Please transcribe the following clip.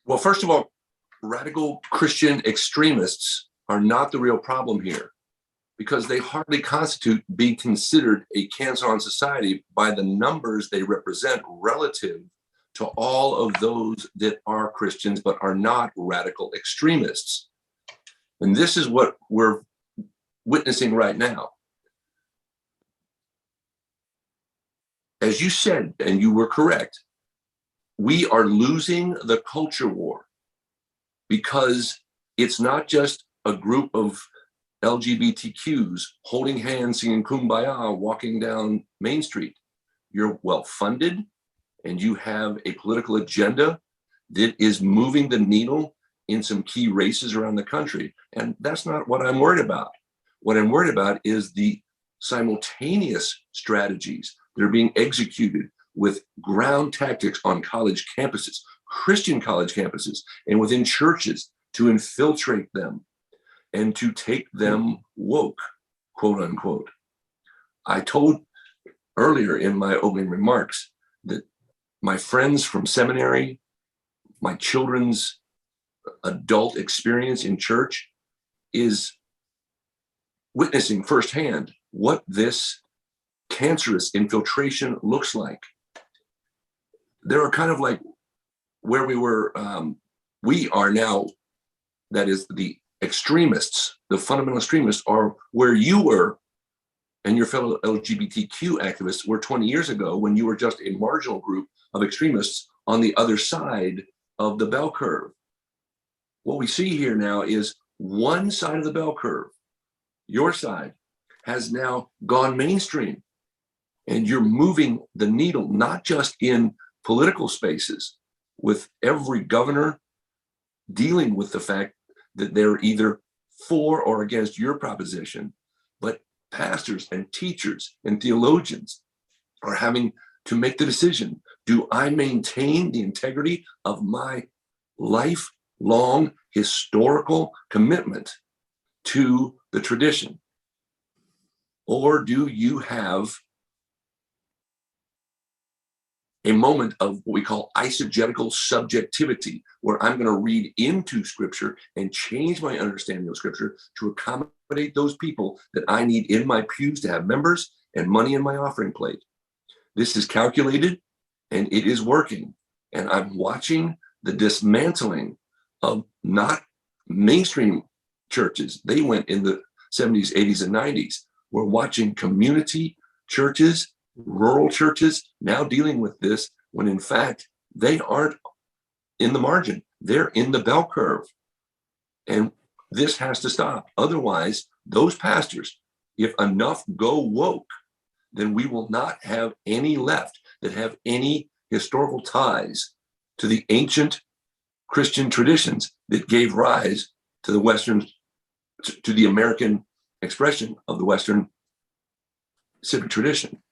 Well, first of all, radical Christian extremists are not the real problem here, because they hardly constitute being considered a cancer on society by the numbers they represent relative to all of those that are Christians but are not radical extremists. And this is what we're witnessing right now. As you said, and you were correct, we are losing the culture war, because it's not just a group of LGBTQs holding hands, singing Kumbaya, walking down Main Street. You're well-funded, and you have a political agenda that is moving the needle in some key races around the country. And that's not what I'm worried about. What I'm worried about is the simultaneous strategies that are being executed with ground tactics on college campuses, Christian college campuses, and within churches to infiltrate them and to take them woke, quote unquote. I told earlier in my opening remarks that my friends from seminary, my children's adult experience in church is witnessing firsthand what this cancerous infiltration looks like. There are kind of like where we were, we are now, that is the extremists, the fundamental extremists are where you were and your fellow LGBTQ activists were 20 years ago, when you were just a marginal group of extremists on the other side of the bell curve. What we see here now is one side of the bell curve, your side, has now gone mainstream, and you're moving the needle, not just in political spaces, with every governor dealing with the fact that they're either for or against your proposition, but pastors and teachers and theologians are having to make the decision: do I maintain the integrity of my lifelong historical commitment to the tradition? Or do you have a moment of what we call eisegetical subjectivity, where I'm going to read into Scripture and change my understanding of Scripture to accommodate those people that I need in my pews to have members and money in my offering plate? This is calculated, and it is working. And I'm watching the dismantling of not mainstream churches. They went in the 70s, 80s, and 90s. We're watching community churches, rural churches now dealing with this, when in fact they aren't in the margin, they're in the bell curve. And this has to stop. Otherwise, those pastors, if enough go woke, then we will not have any left that have any historical ties to the ancient Christian traditions that gave rise to the Western, to the American expression of the Western civic tradition.